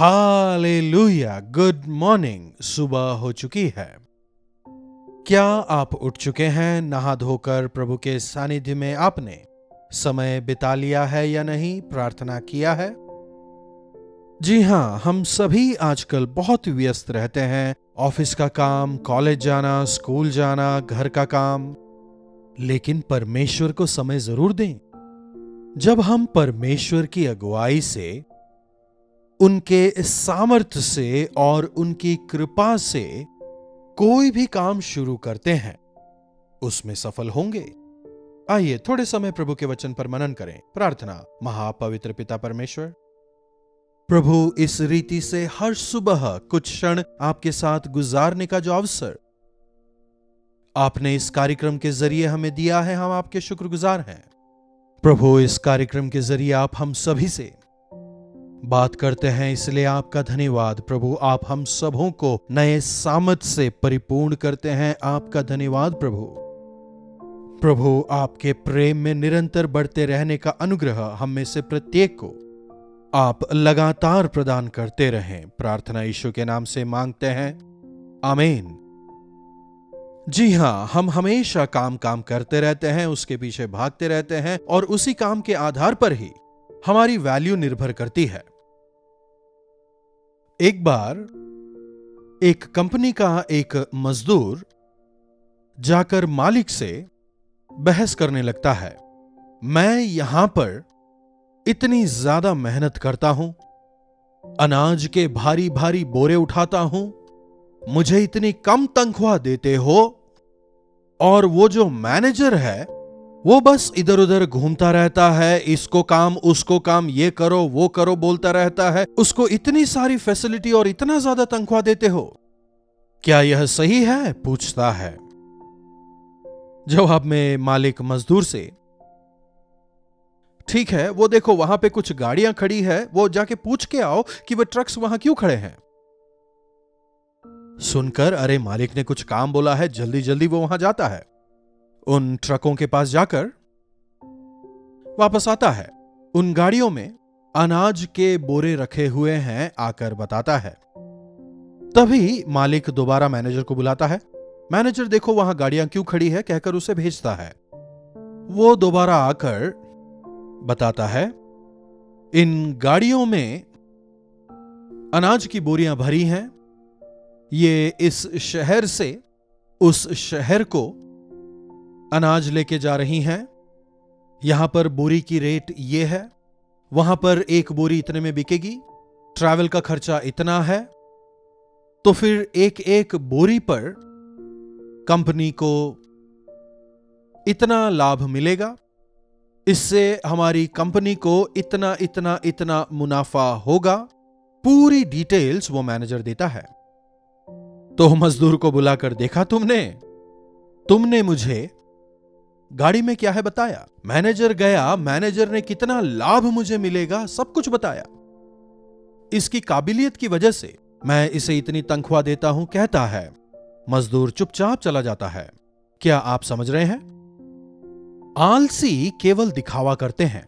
Hallelujah, good morning. सुबह हो चुकी है। क्या आप उठ चुके हैं? नहा धोकर प्रभु के सानिध्य में आपने समय बिता लिया है या नहीं? प्रार्थना किया है? जी हां, हम सभी आजकल बहुत व्यस्त रहते हैं। ऑफिस का काम, कॉलेज जाना, स्कूल जाना, घर का काम। लेकिन परमेश्वर को समय जरूर दें। जब हम परमेश्वर की अगुवाई से, उनके सामर्थ्य से और उनकी कृपा से कोई भी काम शुरू करते हैं, उसमें सफल होंगे। आइए थोड़े समय प्रभु के वचन पर मनन करें। प्रार्थना। महापवित्र पिता परमेश्वर, प्रभु, इस रीति से हर सुबह कुछ क्षण आपके साथ गुजारने का जो अवसर आपने इस कार्यक्रम के जरिए हमें दिया है, हम आपके शुक्रगुजार हैं। प्रभु, इस कार्यक्रम के जरिए आप हम सभी से बात करते हैं, इसलिए आपका धन्यवाद। प्रभु, आप हम सबों को नए सामर्थ से परिपूर्ण करते हैं, आपका धन्यवाद। प्रभु, आपके प्रेम में निरंतर बढ़ते रहने का अनुग्रह हम में से प्रत्येक को आप लगातार प्रदान करते रहें। प्रार्थना यीशु के नाम से मांगते हैं, आमीन। जी हां, हम हमेशा काम करते रहते हैं, उसके पीछे भागते रहते हैं और उसी काम के आधार पर ही हमारी वैल्यू निर्भर करती है। एक बार एक कंपनी का एक मजदूर जाकर मालिक से बहस करने लगता है, मैं यहां पर इतनी ज्यादा मेहनत करता हूं, अनाज के भारी भारी बोरे उठाता हूं, मुझे इतनी कम तनख्वाह देते हो, और वो जो मैनेजर है वो बस इधर उधर घूमता रहता है, इसको काम उसको काम, ये करो वो करो बोलता रहता है, उसको इतनी सारी फैसिलिटी और इतना ज्यादा तनख्वाह देते हो, क्या यह सही है? पूछता है। जवाब में मालिक मजदूर से, ठीक है, वो देखो वहां पे कुछ गाड़ियां खड़ी है, वो जाके पूछ के आओ कि वो ट्रक्स वहां क्यों खड़े हैं। सुनकर, अरे मालिक ने कुछ काम बोला है, जल्दी जल्दी वो वहां जाता है, उन ट्रकों के पास जाकर वापस आता है। उन गाड़ियों में अनाज के बोरे रखे हुए हैं, आकर बताता है। तभी मालिक दोबारा मैनेजर को बुलाता है। मैनेजर देखो वहां गाड़ियां क्यों खड़ी है कहकर उसे भेजता है। वो दोबारा आकर बताता है, इन गाड़ियों में अनाज की बोरियां भरी हैं, ये इस शहर से उस शहर को अनाज लेके जा रही हैं, यहां पर बोरी की रेट ये है, वहां पर एक बोरी इतने में बिकेगी, ट्रैवल का खर्चा इतना है, तो फिर एक एक बोरी पर कंपनी को इतना लाभ मिलेगा, इससे हमारी कंपनी को इतना इतना इतना मुनाफा होगा। पूरी डिटेल्स वो मैनेजर देता है। तो मजदूर को बुलाकर, देखा तुमने मुझे गाड़ी में क्या है बताया, मैनेजर गया, मैनेजर ने कितना लाभ मुझे मिलेगा सब कुछ बताया, इसकी काबिलियत की वजह से मैं इसे इतनी तनख्वाह देता हूं, कहता है। मजदूर चुपचाप चला जाता है। क्या आप समझ रहे हैं? आलसी केवल दिखावा करते हैं,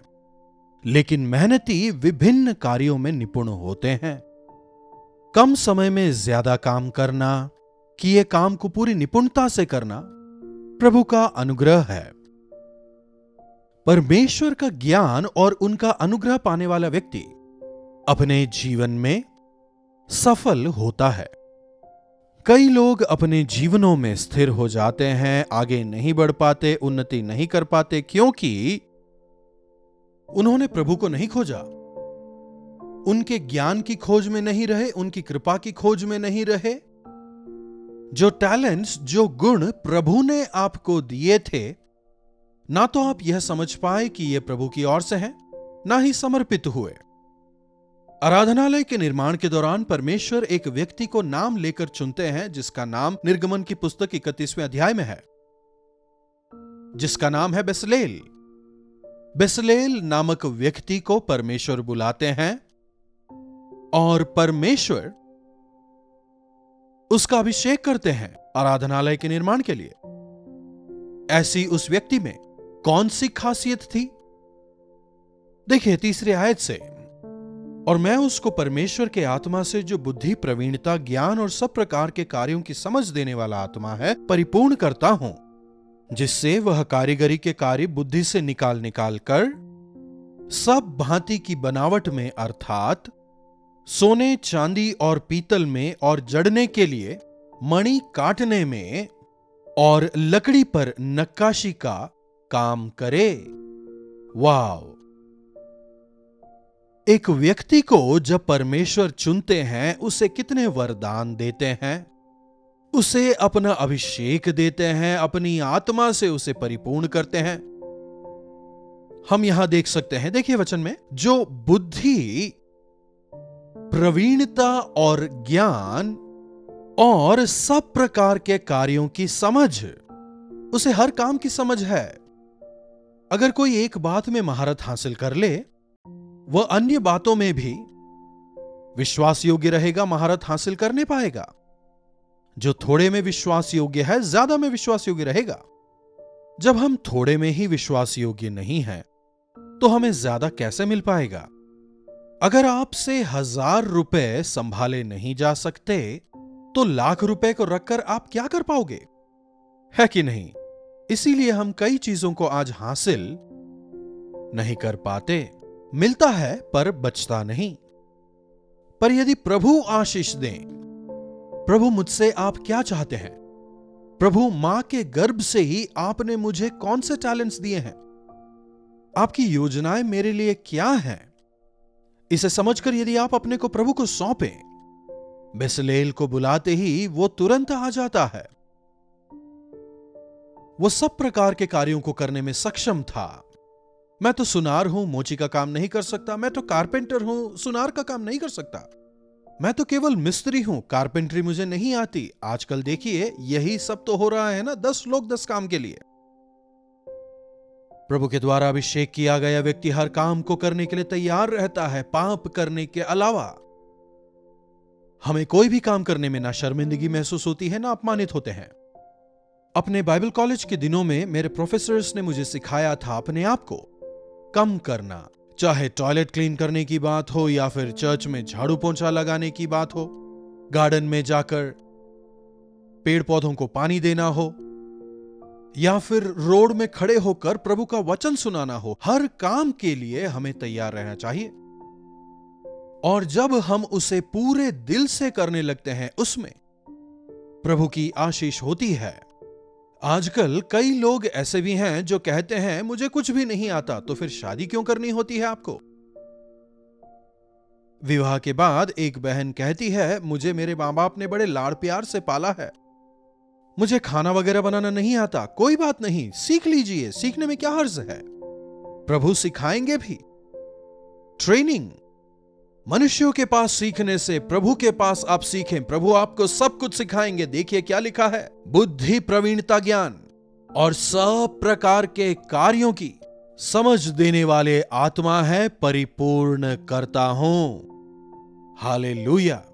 लेकिन मेहनती विभिन्न कार्यों में निपुण होते हैं। कम समय में ज्यादा काम करना, किए काम को पूरी निपुणता से करना प्रभु का अनुग्रह है। परमेश्वर का ज्ञान और उनका अनुग्रह पाने वाला व्यक्ति अपने जीवन में सफल होता है। कई लोग अपने जीवनों में स्थिर हो जाते हैं, आगे नहीं बढ़ पाते, उन्नति नहीं कर पाते, क्योंकि उन्होंने प्रभु को नहीं खोजा, उनके ज्ञान की खोज में नहीं रहे, उनकी कृपा की खोज में नहीं रहे। जो टैलेंट्स, जो गुण प्रभु ने आपको दिए थे, ना तो आप यह समझ पाए कि यह प्रभु की ओर से है, ना ही समर्पित हुए। आराधनालय के निर्माण के दौरान परमेश्वर एक व्यक्ति को नाम लेकर चुनते हैं, जिसका नाम निर्गमन की पुस्तक 31वें अध्याय में है, जिसका नाम है बेसलेल। बेसलेल नामक व्यक्ति को परमेश्वर बुलाते हैं और परमेश्वर उसका अभिषेक करते हैं आराधनालय के निर्माण के लिए। ऐसी उस व्यक्ति में कौन सी खासियत थी? देखिए 3री आयत से, और मैं उसको परमेश्वर के आत्मा से, जो बुद्धि, प्रवीणता, ज्ञान और सब प्रकार के कार्यों की समझ देने वाला आत्मा है, परिपूर्ण करता हूं, जिससे वह कारीगरी के कार्य बुद्धि से निकाल निकाल कर सब भांति की बनावट में, अर्थात सोने, चांदी और पीतल में, और जड़ने के लिए मणि काटने में, और लकड़ी पर नक्काशी का काम करे। वाव! एक व्यक्ति को जब परमेश्वर चुनते हैं, उसे कितने वरदान देते हैं, उसे अपना अभिषेक देते हैं, अपनी आत्मा से उसे परिपूर्ण करते हैं। हम यहां देख सकते हैं, देखिए वचन में, जो बुद्धि, प्रवीणता और ज्ञान और सब प्रकार के कार्यों की समझ, उसे हर काम की समझ है। अगर कोई एक बात में महारत हासिल कर ले, वह अन्य बातों में भी विश्वास योग्य रहेगा, महारत हासिल करने पाएगा। जो थोड़े में विश्वास योग्य है, ज्यादा में विश्वास योग्य रहेगा। जब हम थोड़े में ही विश्वास योग्य नहीं हैं, तो हमें ज्यादा कैसे मिल पाएगा? अगर आपसे 1000 रुपए संभाले नहीं जा सकते, तो लाख रुपए को रखकर आप क्या कर पाओगे? है कि नहीं? इसीलिए हम कई चीजों को आज हासिल नहीं कर पाते। मिलता है पर बचता नहीं। पर यदि प्रभु आशीष दें, प्रभु मुझसे आप क्या चाहते हैं? प्रभु, मां के गर्भ से ही आपने मुझे कौन से टैलेंट्स दिए हैं? आपकी योजनाएं मेरे लिए क्या हैं? इसे समझकर यदि आप अपने को प्रभु को सौंपें, बेसलेल को बुलाते ही वो तुरंत आ जाता है। वो सब प्रकार के कार्यों को करने में सक्षम था। मैं तो सुनार हूं, मोची का काम नहीं कर सकता। मैं तो कारपेंटर हूं, सुनार का काम नहीं कर सकता। मैं तो केवल मिस्त्री हूं, कारपेंटरी मुझे नहीं आती। आजकल देखिए, यही सब तो हो रहा है ना, 10 लोग 10 काम के लिए। प्रभु के द्वारा अभिषेक किया गया व्यक्ति हर काम को करने के लिए तैयार रहता है, पाप करने के अलावा। हमें कोई भी काम करने में ना शर्मिंदगी महसूस होती है, ना अपमानित होते हैं। अपने बाइबल कॉलेज के दिनों में मेरे प्रोफेसर्स ने मुझे सिखाया था अपने आप को कम करना। चाहे टॉयलेट क्लीन करने की बात हो, या फिर चर्च में झाड़ू पोंछा लगाने की बात हो, गार्डन में जाकर पेड़ पौधों को पानी देना हो, या फिर रोड में खड़े होकर प्रभु का वचन सुनाना हो, हर काम के लिए हमें तैयार रहना चाहिए। और जब हम उसे पूरे दिल से करने लगते हैं, उसमें प्रभु की आशीष होती है। आजकल कई लोग ऐसे भी हैं जो कहते हैं, मुझे कुछ भी नहीं आता, तो फिर शादी क्यों करनी होती है आपको? विवाह के बाद एक बहन कहती है, मुझे मेरे मां बाप ने बड़े लाड़ प्यार से पाला है, मुझे खाना वगैरह बनाना नहीं आता। कोई बात नहीं, सीख लीजिए, सीखने में क्या हर्ज है? प्रभु सिखाएंगे भी। ट्रेनिंग मनुष्यों के पास सीखने से प्रभु के पास आप सीखें, प्रभु आपको सब कुछ सिखाएंगे। देखिए क्या लिखा है, बुद्धि, प्रवीणता, ज्ञान और सब प्रकार के कार्यों की समझ देने वाले आत्मा है, परिपूर्ण करता हूं। हालेलुया।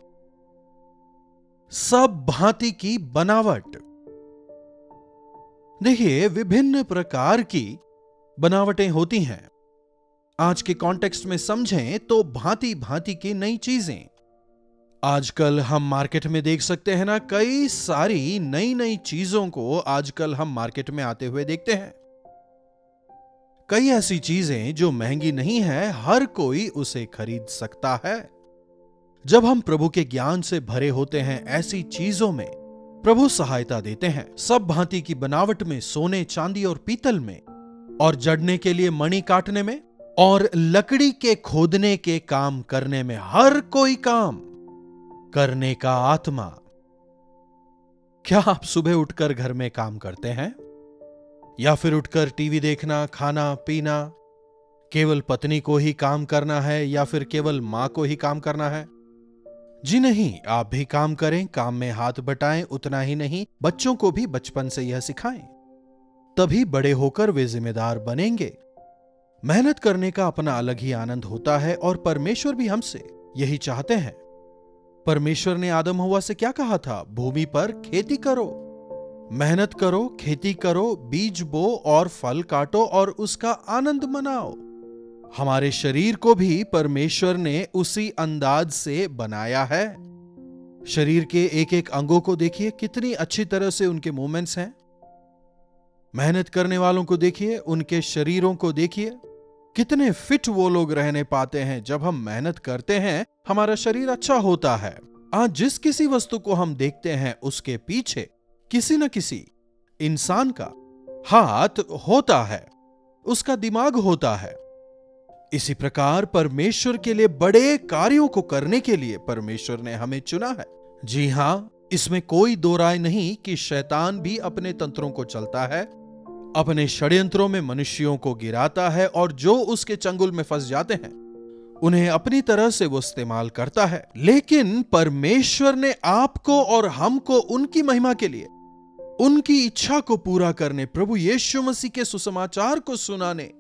सब भांति की बनावट। देखिए, विभिन्न प्रकार की बनावटें होती हैं। आज के कॉन्टेक्स्ट में समझें तो भांति भांति की नई चीजें आजकल हम मार्केट में देख सकते हैं ना। कई सारी नई नई चीजों को आजकल हम मार्केट में आते हुए देखते हैं। कई ऐसी चीजें जो महंगी नहीं है, हर कोई उसे खरीद सकता है। जब हम प्रभु के ज्ञान से भरे होते हैं, ऐसी चीजों में प्रभु सहायता देते हैं। सब भांति की बनावट में, सोने, चांदी और पीतल में, और जड़ने के लिए मणि काटने में, और लकड़ी के खोदने के काम करने में, हर कोई काम करने का आत्मा। क्या आप सुबह उठकर घर में काम करते हैं, या फिर उठकर टीवी देखना, खाना पीना, केवल पत्नी को ही काम करना है, या फिर केवल मां को ही काम करना है? जी नहीं, आप भी काम करें, काम में हाथ बटाएं। उतना ही नहीं, बच्चों को भी बचपन से यह सिखाएं, तभी बड़े होकर वे जिम्मेदार बनेंगे। मेहनत करने का अपना अलग ही आनंद होता है, और परमेश्वर भी हमसे यही चाहते हैं। परमेश्वर ने आदम हव्वा से क्या कहा था? भूमि पर खेती करो, मेहनत करो, खेती करो, बीज बो और फल काटो और उसका आनंद मनाओ। हमारे शरीर को भी परमेश्वर ने उसी अंदाज से बनाया है। शरीर के एक एक अंगों को देखिए, कितनी अच्छी तरह से उनके मूवमेंट्स हैं। मेहनत करने वालों को देखिए, उनके शरीरों को देखिए, कितने फिट वो लोग रहने पाते हैं। जब हम मेहनत करते हैं, हमारा शरीर अच्छा होता है। आज जिस किसी वस्तु को हम देखते हैं, उसके पीछे किसी न किसी इंसान का हाथ होता है, उसका दिमाग होता है। इसी प्रकार परमेश्वर के लिए बड़े कार्यों को करने के लिए परमेश्वर ने हमें चुना है। जी हां, इसमें कोई दो राय नहीं कि शैतान भी अपने तंत्रों को चलता है, अपने षड्यंत्रों में मनुष्यों को गिराता है, और जो उसके चंगुल में फंस जाते हैं उन्हें अपनी तरह से वो इस्तेमाल करता है। लेकिन परमेश्वर ने आपको और हमको उनकी महिमा के लिए, उनकी इच्छा को पूरा करने, प्रभु यीशु मसीह के सुसमाचार को सुनाने,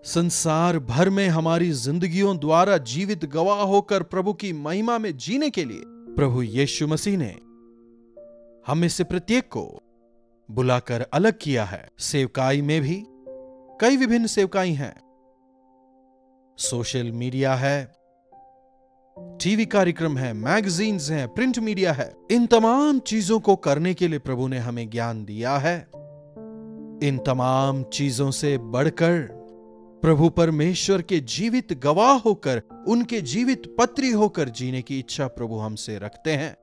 संसार भर में हमारी जिंदगियों द्वारा जीवित गवाह होकर प्रभु की महिमा में जीने के लिए प्रभु यीशु मसीह ने हम में से प्रत्येक को बुलाकर अलग किया है। सेवकाई में भी कई विभिन्न सेवकाई हैं। सोशल मीडिया है, टीवी कार्यक्रम है, मैगजीन्स हैं, प्रिंट मीडिया है। इन तमाम चीजों को करने के लिए प्रभु ने हमें ज्ञान दिया है। इन तमाम चीजों से बढ़कर प्रभु परमेश्वर के जीवित गवाह होकर, उनके जीवित पत्री होकर जीने की इच्छा प्रभु हमसे रखते हैं।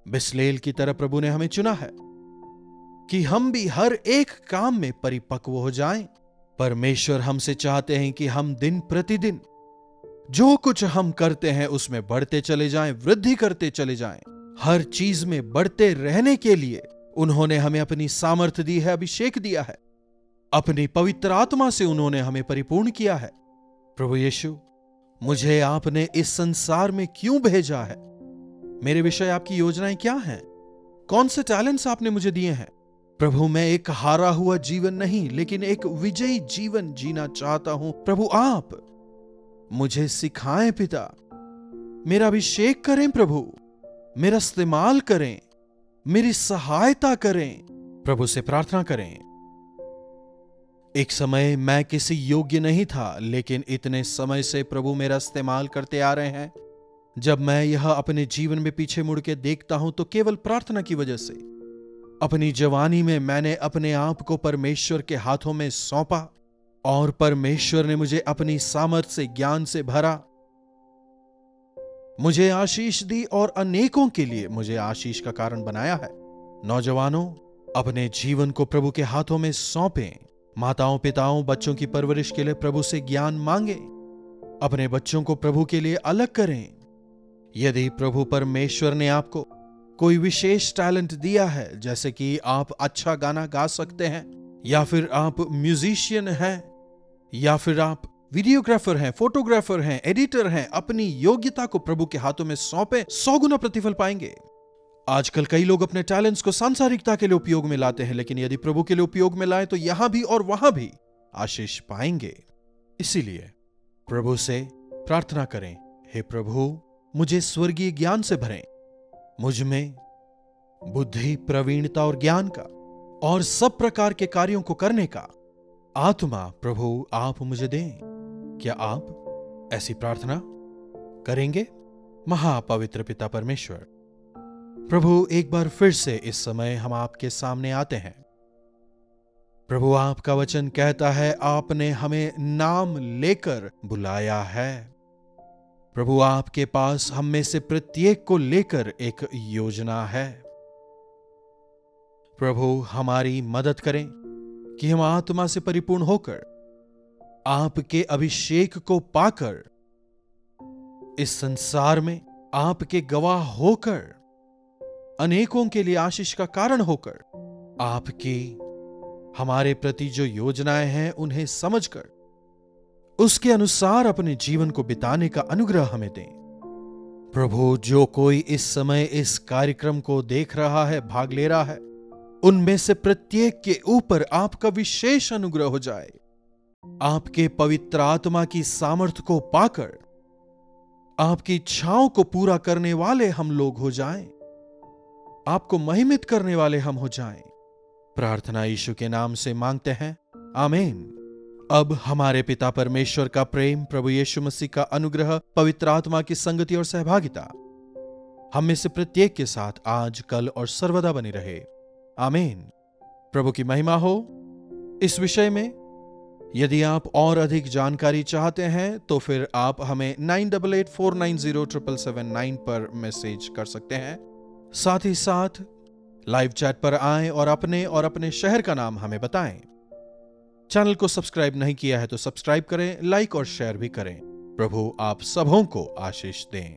बिस्लेल की तरह प्रभु ने हमें चुना है कि हम भी हर एक काम में परिपक्व हो जाएं। परमेश्वर हमसे चाहते हैं कि हम दिन प्रतिदिन जो कुछ हम करते हैं उसमें बढ़ते चले जाएं, वृद्धि करते चले जाएं। हर चीज में बढ़ते रहने के लिए उन्होंने हमें अपनी सामर्थ्य दी है, अभिषेक दिया है, अपनी पवित्र आत्मा से उन्होंने हमें परिपूर्ण किया है। प्रभु यीशु, मुझे आपने इस संसार में क्यों भेजा है? मेरे विषय आपकी योजनाएं क्या हैं? कौन से टैलेंट्स आपने मुझे दिए हैं? प्रभु, मैं एक हारा हुआ जीवन नहीं, लेकिन एक विजयी जीवन जीना चाहता हूं। प्रभु, आप मुझे सिखाएं पिता, मेरा अभिषेक करें प्रभु, मेरा इस्तेमाल करें, मेरी सहायता करें। प्रभु से प्रार्थना करें। एक समय मैं किसी योग्य नहीं था, लेकिन इतने समय से प्रभु मेरा इस्तेमाल करते आ रहे हैं। जब मैं यह अपने जीवन में पीछे मुड़ के देखता हूं तो केवल प्रार्थना की वजह से। अपनी जवानी में मैंने अपने आप को परमेश्वर के हाथों में सौंपा और परमेश्वर ने मुझे अपनी सामर्थ्य से, ज्ञान से भरा, मुझे आशीष दी और अनेकों के लिए मुझे आशीष का कारण बनाया है। नौजवानों, अपने जीवन को प्रभु के हाथों में सौंपें। माताओं, पिताओं, बच्चों की परवरिश के लिए प्रभु से ज्ञान मांगे। अपने बच्चों को प्रभु के लिए अलग करें। यदि प्रभु परमेश्वर ने आपको कोई विशेष टैलेंट दिया है, जैसे कि आप अच्छा गाना गा सकते हैं, या फिर आप म्यूजिशियन हैं, या फिर आप वीडियोग्राफर हैं, फोटोग्राफर हैं, एडिटर हैं, अपनी योग्यता को प्रभु के हाथों में सौंपे, 100 गुना प्रतिफल पाएंगे। आजकल कई लोग अपने टैलेंट्स को सांसारिकता के लिए उपयोग में लाते हैं, लेकिन यदि प्रभु के लिए उपयोग में लाए तो यहां भी और वहां भी आशीष पाएंगे। इसीलिए प्रभु से प्रार्थना करें, हे प्रभु, मुझे स्वर्गीय ज्ञान से भरें, मुझ में बुद्धि, प्रवीणता और ज्ञान का और सब प्रकार के कार्यों को करने का आत्मा प्रभु आप मुझे दें। क्या आप ऐसी प्रार्थना करेंगे? महापवित्र पिता परमेश्वर, प्रभु, एक बार फिर से इस समय हम आपके सामने आते हैं। प्रभु, आपका वचन कहता है आपने हमें नाम लेकर बुलाया है। प्रभु, आपके पास हम में से प्रत्येक को लेकर एक योजना है। प्रभु, हमारी मदद करें कि हम आत्मा से परिपूर्ण होकर, आपके अभिषेक को पाकर, इस संसार में आपके गवाह होकर, अनेकों के लिए आशीष का कारण होकर, आपकी हमारे प्रति जो योजनाएं हैं उन्हें समझकर उसके अनुसार अपने जीवन को बिताने का अनुग्रह हमें दें। प्रभु, जो कोई इस समय इस कार्यक्रम को देख रहा है, भाग ले रहा है, उनमें से प्रत्येक के ऊपर आपका विशेष अनुग्रह हो जाए। आपके पवित्र आत्मा की सामर्थ्य को पाकर आपकी इच्छाओं को पूरा करने वाले हम लोग हो जाएं, आपको महिमित करने वाले हम हो जाएं। प्रार्थना यीशु के नाम से मांगते हैं, आमीन। अब हमारे पिता परमेश्वर का प्रेम, प्रभु यीशु मसीह का अनुग्रह, पवित्र आत्मा की संगति और सहभागिता हम में से प्रत्येक के साथ आज, कल और सर्वदा बनी रहे। आमीन। प्रभु की महिमा हो। इस विषय में यदि आप और अधिक जानकारी चाहते हैं तो फिर आप हमें 9884907779 पर मैसेज कर सकते हैं। साथ ही साथ लाइव चैट पर आएं और अपने शहर का नाम हमें बताएं। चैनल को सब्सक्राइब नहीं किया है तो सब्सक्राइब करें, लाइक और शेयर भी करें। प्रभु आप सबों को आशीष दें।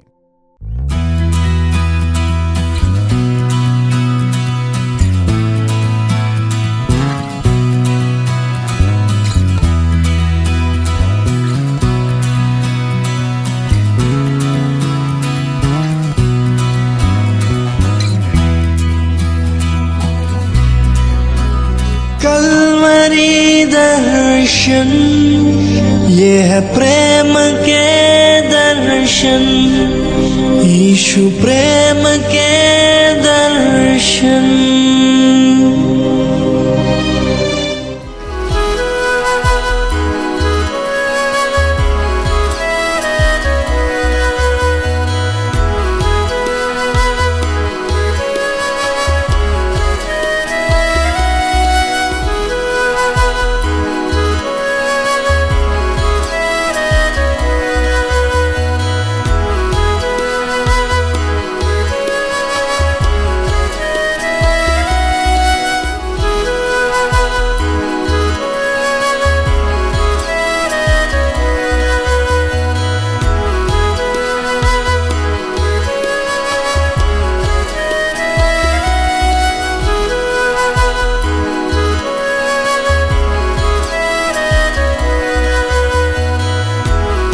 कल्वरी दर्शन, ये है प्रेम के दर्शन, यीशु प्रेम के दर्शन।